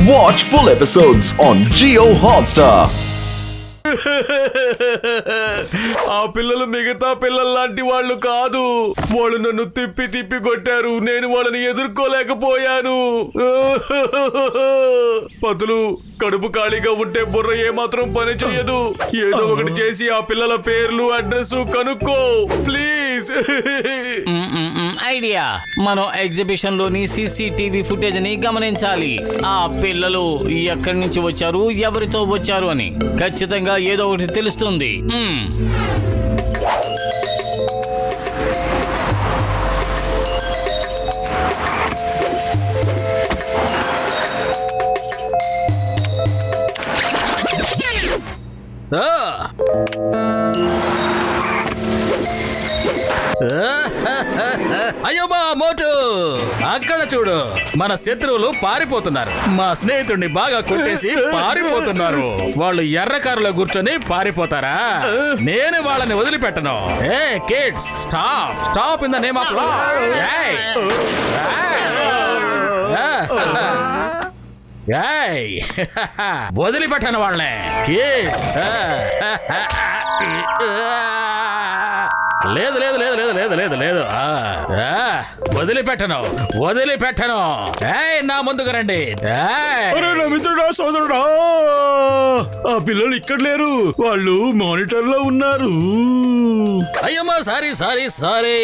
Watch full episodes on Jio Hotstar. ఆ పిల్లలు మిగతా పిల్లల లాంటి వాళ్ళు కాదు. వాళ్ళు నన్ను తిప్పి తిప్పి కొట్టారు. నేను వాళ్ళని ఎదుర్కోలేకపోయాను. పతులు, కడుపు ఖాళీగా ఉంటే బుర్ర ఏమాత్రం పని చేయదు. ఏదో ఒకటి చేసి ఆ పిల్లల పేర్లు అడ్రస్ కనుక్కో ప్లీజ్. ఐడియా, మనం ఎగ్జిబిషన్ లోని సీసీటీవీ ఫుటేజ్ ని గమనించాలి. ఆ పిల్లలు ఎక్కడి నుంచి వచ్చారు, ఎవరితో వచ్చారు అని ఖచ్చితంగా ఏదో ఒకటి తెలుస్తుంది. అయ్యో బా మోటు, అక్కడ చూడు, మన శత్రువులు పారిపోతున్నారు. మా స్నేహితుడిని బాగా కొట్టేసి పారిపోతున్నారు. వాళ్ళు ఎర్ర కారులో కూర్చొని పారిపోతారా? నేను వాళ్ళని వదిలిపెట్టను. Hey kids, stop stop in the name of law. వదిలిపెట్టాను వాళ్ళని. కిడ్స్, లేదు లేదు లేదు లేదు లేదు లేదు లేదు వదిలిపెట్టను వదిలిపెట్టను. నా ముందుకు రండి. నా మిత్రుడా, సోదరుడా, ఆ పిల్లలు ఇక్కడ లేరు. వాళ్ళు మానిటర్ లో ఉన్నారు. అయ్యమ్మా, సారీ సారీ సారీ.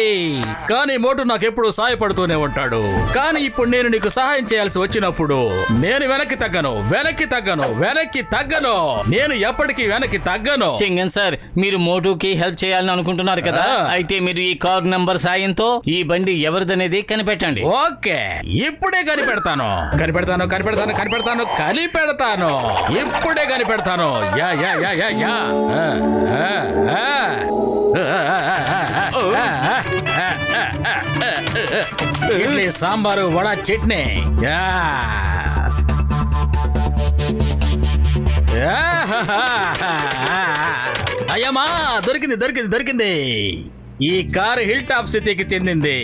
కానీ మోటు నాకెప్పుడు సహాయపడుతూనే ఉంటాడు. కానీ ఇప్పుడు నేను నీకు సహాయం చేయాల్సి వచ్చినప్పుడు నేను వెనక్కి తగ్గను, వెనక్కి తగ్గను, వెనక్కి తగ్గను. నేను ఎప్పటికీ వెనక్కి తగ్గను. చింగన్ సార్, మీరు మోటుకి హెల్ప్ చేయాలని అనుకుంటున్నారు కదా, అయితే మీరు ఈ కార్ నంబర్ సాయంతో ఈ బండి ఎవరిదనేది కనిపెట్టండి. ఓకే, ఇప్పుడే కనిపెడతాను కనిపెడతాను కనిపెడతాను కనిపెడతాను కనిపెడతాను ఇప్పుడే కనిపెడతాను. యా యా యా యా యా. ఇడ్లీ, సాంబారు, వడ, చట్నీ. అయ్యమ్మా, దొరికింది దొరికింది దొరికింది. ఈ కారు హిల్ టాప్ సిటీకి చెందింది.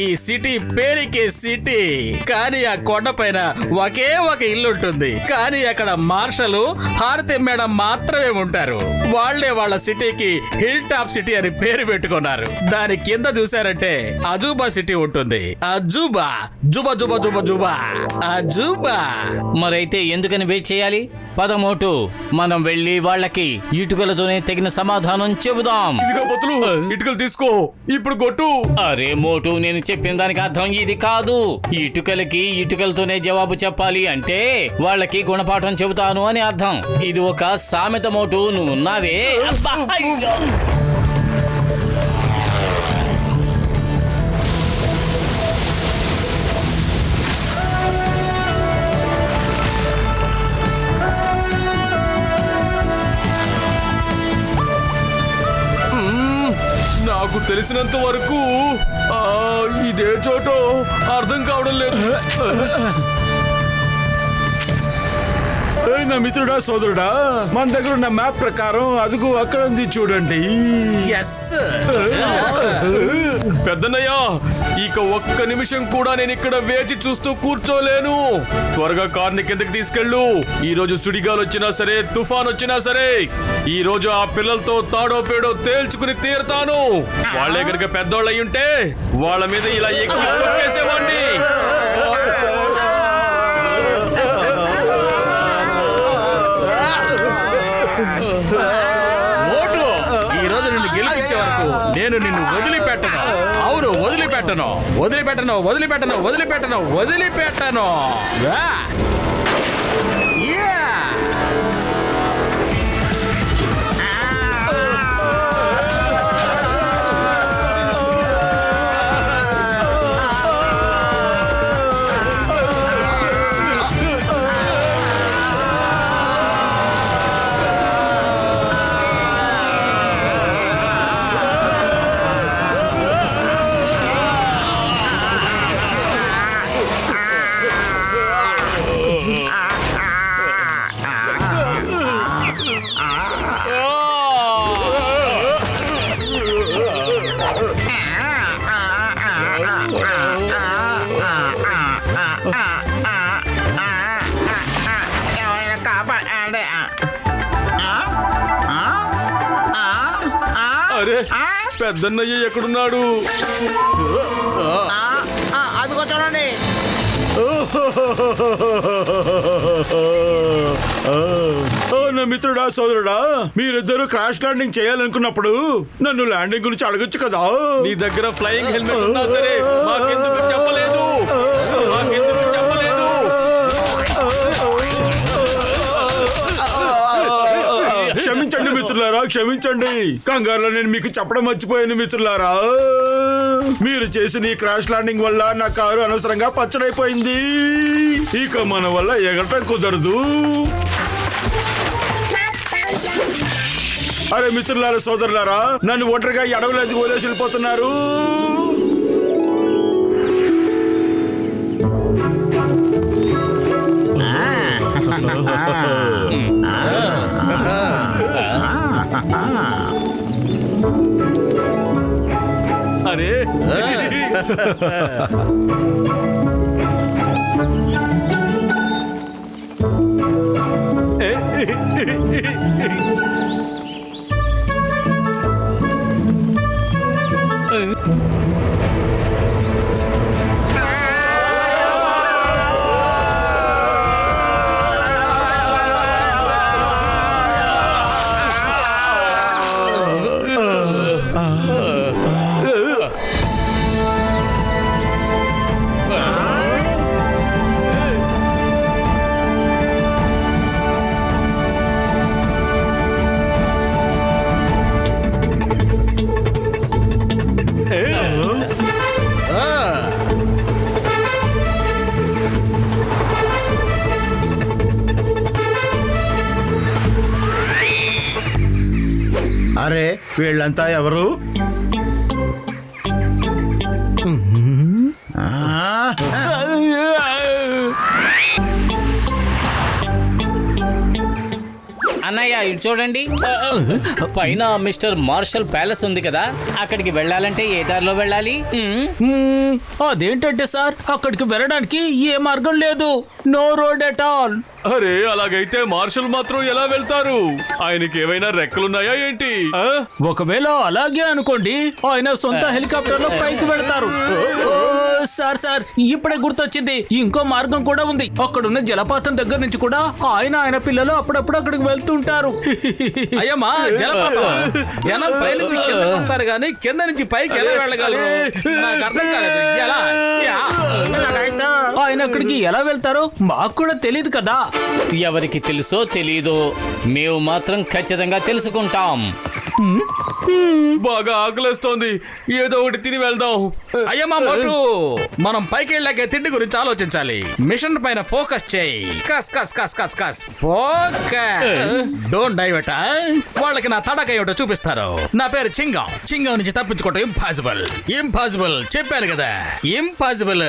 ఈ సిటీ పేరుకే సిటీ, కానీ ఆ కొండ పైన ఒకే ఒక ఇల్లు ఉంటుంది. కానీ అక్కడ మార్షలు, హారతి మేడం మాత్రమే ఉంటారు. వాళ్లే వాళ్ళ సిటీకి హిల్ టాప్ సిటీ అని పేరు పెట్టుకున్నారు. దాని కింద చూసారంటే అజూబా సిటీ ఉంటుంది. అజూబా, జుబా జుబా జుబా జుబా అజూబా. మరైతే ఎందుకని వెయిట్ చేయాలి? పదమోటు, మనం వెళ్ళి వాళ్ళకి ఇటుకలతోనే తగిన సమాధానం చెబుదాం. ఇటుకలు తీసుకో, ఇప్పుడు కొట్టు. అరే మోటు, నేను చెప్పిన దానికి అర్థం ఇది కాదు. ఇటుకలకి ఇటుకలతోనే జవాబు చెప్పాలి అంటే వాళ్ళకి గుణపాఠం చెబుతాను అని అర్థం. ఇది ఒక సామెత మోటు, నువ్వు ఉన్నావే. నాకు తెలిసినంత వరకు ఇదే చోట అర్థం కావడం లేదు. నా మిత్రుడా, సోదరుడా, మన దగ్గర ఉన్న మ్యాప్ ప్రకారం అదుగు అక్కడ ఉంది చూడండి. పెద్దన్నయ్య, ఇక ఒక్క నిమిషం కూడా నేను ఇక్కడ వేచి చూస్తూ కూర్చోలేను. త్వరగా కార్ని కిందకి తీసుకెళ్ళు. ఈ రోజు సుడిగాలు వచ్చినా సరే, తుఫాన్ వచ్చినా సరే, ఈ రోజు ఆ పిల్లలతో తాడో పేడో తేల్చుకుని తీరుతాను. వాళ్ళే కనుక పెద్దోళ్ళు అయి ఉంటే వాళ్ళ మీద ఇలా ఎక్కేసేవాడిని. ఈ రోజు నిన్ను గెలిపించే వరకు నేను నిన్ను వదిలిపెట్టను. అవును, వదిలిపెట్టను వదిలిపెట్టను వదిలిపెట్టను వదిలిపెట్టను వదిలిపెట్టను. పెద్దన్నయ్య ఎక్కడున్నాడు? అదిగో చూడండి. నా మిత్రుడా, సోదరుడా, మీరిద్దరు క్రాష్ ల్యాండింగ్ చేయాలనుకున్నప్పుడు నన్ను ల్యాండింగ్ గురించి అడగొచ్చు కదా. నీ దగ్గర ఫ్లయింగ్ హెల్మెట్ ఉన్నా సరే మాకెందుకు చెప్పలేదు? మాకెందుకు చెప్పలేదు? క్షమించండి మిత్రులారా, క్షమించండి. కంగారులో నేను మీకు చెప్పడం మర్చిపోయాను మిత్రులారా. మీరు చేసిన ఈ క్రాష్ ల్యాండింగ్ వల్ల నా కారు అనవసరంగా పచ్చడైపోయింది. ఇక మన వల్ల ఎగరటం కుదరదు. అరే మిత్రులారా, సోదరులారా, నన్ను ఒంటరిగా అడవిలోకి వదిలేసి వెళ్ళిపోతున్నారు. అరే అరే వీళ్ళంతా ఎవరు? అన్నయ్య ఇటు చూడండి. పైన మిస్టర్ మార్షల్ ప్యాలెస్ ఉంది కదా, అక్కడికి వెళ్ళాలంటే ఏ దారిలో వెళ్ళాలి? అదేంటంటే సార్, అక్కడికి వెళ్ళడానికి ఏ మార్గం లేదు. No road at all. అరే అలాగైతే మార్షల్ మాత్రం ఎలా వెళ్తారు? ఆయనకి ఏమైనా రెక్కలున్నాయా ఏంటి? ఒకవేళ అలాగే అనుకోండి, ఆయన సొంత హెలికాప్టర్ లో పైకి వెళ్తారు. సార్ ఇప్పుడే గుర్తొచ్చింది, ఇంకో మార్గం కూడా ఉంది. అక్కడున్న జలపాతం దగ్గర నుంచి కూడా ఆయన పిల్లలు అప్పుడప్పుడు అక్కడికి వెళ్తుంటారు. అయ్యమ్మా, జనం పై నుంచి కిందకి వస్తారు కానీ కింద నుంచి పైకి ఎలా వెళ్ళగలరు? నాకు అర్థం కాలేదు. ఆయన అక్కడికి ఎలా వెళ్తారో మాకు కూడా తెలియదు కదా. ఎవరికి తెలుసో తెలీదో, మేము మాత్రం ఖచ్చితంగా తెలుసుకుంటాం. బాగా ఆకలేస్తోంది, ఏదో ఒకటి తిని వెళ్దాం. అయ్యమ్మా మోటు, మనం పైకి వెళ్ళాక తిండి గురించి ఆలోచించాలి. మిషన్ పైన ఫోకస్ చేయి. కస్ కస్ కస్ కస్ కస్ ఫోకస్. Don't divert. వాళ్ళకి నా తడక ఏమిటో చూపిస్తారు. నా పేరు చింగం. చింగం నుంచి తప్పించుకోవటం ఇంపాసిబుల్. ఇంపాసిబుల్ చెప్పాను కదా, ఇంపాసిబుల్.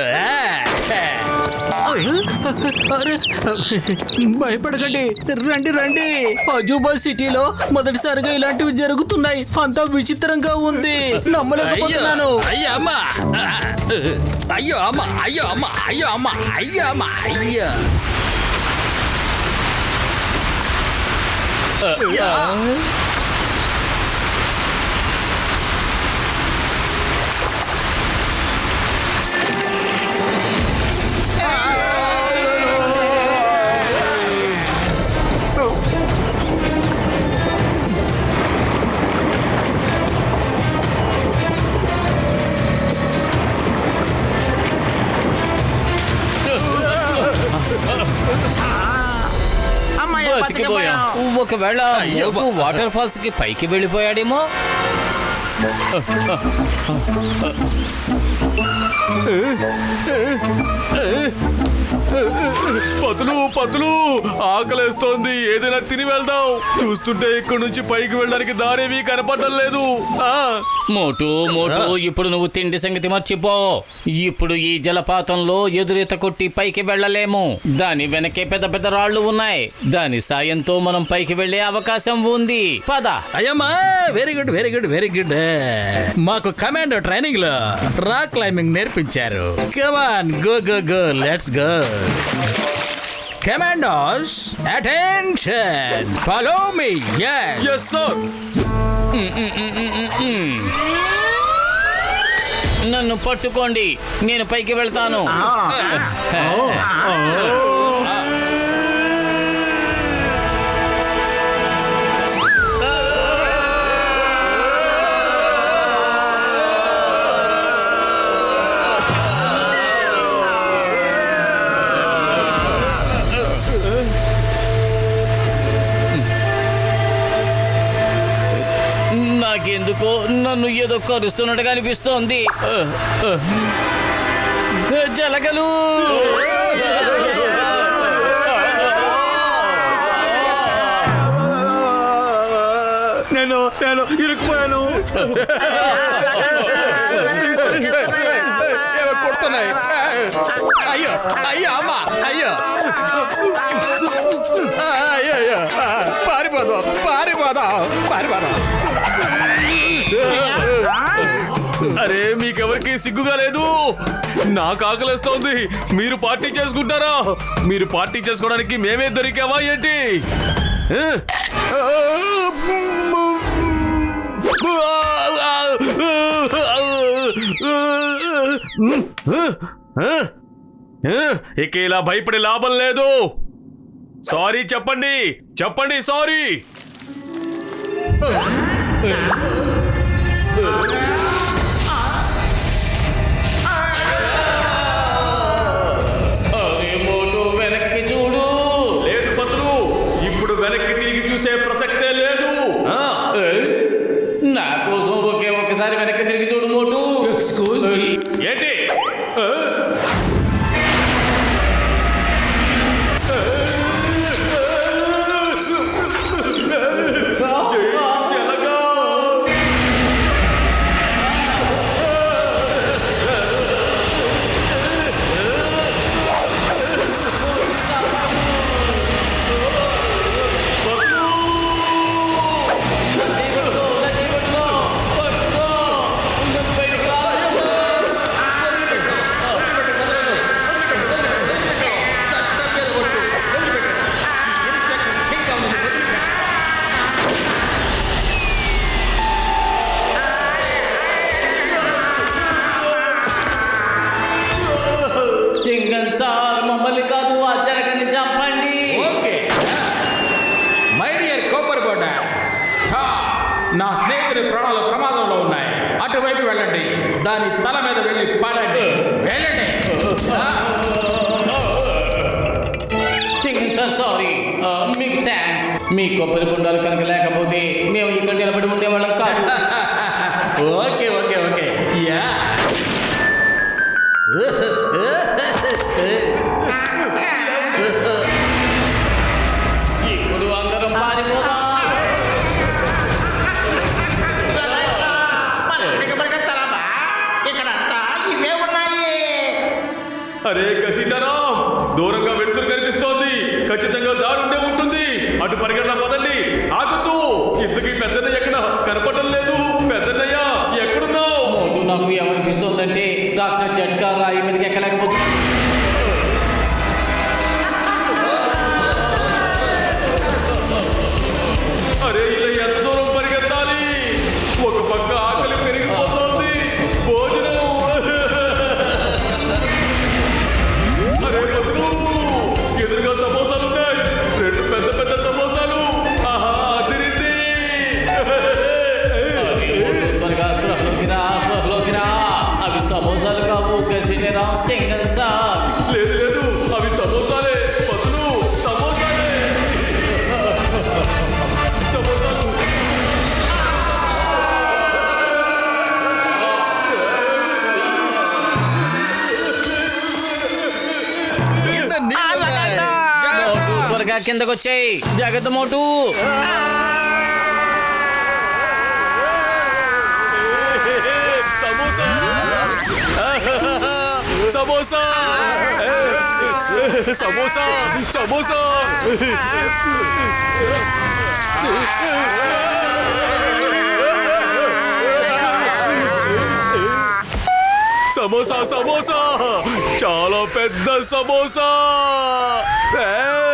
భయపడకండి, రండి రండి. అజూబా సిటీలో మొదటిసారిగా ఇలాంటివి జరుగుతున్నాయి. అంతా విచిత్రంగా ఉంది, నమ్మలేకపోతున్నాను. అయ్యో అమ్మా, అయ్యో అమ్మ, అయ్యో అమ్మ, అయ్యో అమ్మ, అయ్యో అమ్మ, అయ్యో. ఒకవేళ వాటర్ ఫాల్స్ కి పైకి వెళ్ళిపోయాడేమో. పతులు ఆకలేస్తోంది, ఏదైనా తిని వెళ్దాం. చూస్తుంటే ఇక్కడ నుంచి పైకి వెళ్ళడానికి దారేవి కనపడడం లేదు. మోటు ఇప్పుడు నువ్వు తిండి సంగతి మర్చిపో. ఇప్పుడు ఈ జలపాతంలో ఎదురెత కొట్టి పైకి వెళ్ళలేము. దాని వెనకే పెద్ద పెద్ద రాళ్లు ఉన్నాయి. దాని సాయంతో మనం పైకి వెళ్లే అవకాశం ఉంది. పద. అయ్యమ్మా, very good very good very good. మాకు కమాండో ట్రైనింగ్ లో రాక్ క్లైంబింగ్ నేర్పించారు. Come on, go go go, let's go. Commandos, attention! Follow me, yes! Yes, sir! నన్ను పట్టుకోండి, నేను పైకి వెళ్తాను. నాకెందుకో నన్ను ఏదో కరుస్తున్నట్టుగా అనిపిస్తోంది. జలగలు నేను ఇరుక్కుపోయాను. కొడుతున్నాయి. అయ్యో అయ్యో అమ్మా అయ్యో అయ్యో అయ్యో పారిపోదాం పారిపోదాం పారిపోదాం. అరే మీకెవరికి సిగ్గుగా లేదు? నాకు ఆకలిస్తోంది, మీరు పార్టీ చేసుకుంటారా? మీరు పార్టీ చేసుకోవడానికి మేమే దొరికావా ఏంటి? ఇక ఇలా భయపడే లాభం లేదు. సారీ చెప్పండి, చెప్పండి సారీ. వెనక్కి చూడు. లేదు పతులు, ఇప్పుడు వెనక్కి తిరిగి చూసే ప్రసక్తే లేదు. నా కోసం ఒకసారి వెనక్కి తిరిగి చూడు మోటు. ఏంటి? మమ్మల్ని కాదు, ఆ జరగని చెప్పండి. ఓకే మై డియర్ కోపర్ గోడాస్, నా స్నేహితుడి ప్రాణాలు ప్రమాదంలో ఉన్నాయి. అటువైపు వెళ్ళండి, దాని తల మీద వెళ్ళి పడండి. వెళ్ళండి. సార్ సారీ, మీకు థ్యాంక్స్. మీ కొబ్బరి గుండాలు కనుక లేకపోతే మేము ఇక్కడ నిలబడి ఉండేవాళ్ళం కాదు. ఓకే ఓకే ఓకే యా ఇప్పుడు అందరం పారిపోదాం. అరే కసిటారా, దూరంగా వెళ్తురు కనిపిస్తోంది. ఖచ్చితంగా దారుండే ఉంటుంది. అటు పరిగెడదాం పదండి. ఆగుతూ, ఇంతకీ పెద్దన్నయ్య ఎక్కడ కనపడడం లేదు? పెద్దన్నయ్య ఎక్కడున్నావు? మోటు, నాకు ఏమనిపిస్తోందంటే డాక్టర్ జట్కా రాయి మీదకి ఎక్కలేకపోతుంది. అరే ఇలా ఎంత దూరం పరిగెత్తాలి? ఒక పక్క ఆకలి పెరిగిపోతోంది, భోజనం. అరే పతులు, ఎదురుగా సమోసాలు ఉన్నాయి. 2 పెద్ద పెద్ద సమోసాలు. ఆహా అదిరింది. త్వరగా స్పృహలోకి రా. అవి సమోసాలు కావు, గసిటేరా చెంగన్ సార్. లేదు లేదు, అవి సమోసాలే పతులు, సమోసాలే. సమోసాలు. కింద నీళ్ళు ఉన్నాయి. మోటు, త్వరగా కిందకు వచ్చేయి. జాగ్రత్త మోటు. సమోసా, సమోసా, సమోసా. సమోసా సమోసా, చాలా పెద్ద సమోసా.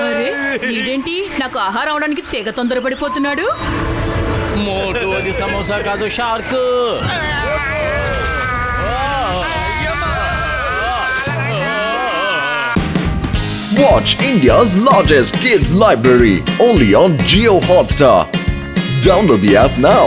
అరే ఈడేంటి నాకు ఆహారం అవడానికి తెగ తొందరపడిపోతున్నాడు. మోటు, అది సమోసా కాదు, shark. Watch India's largest kids library only on Jio Hotstar. Download the app now.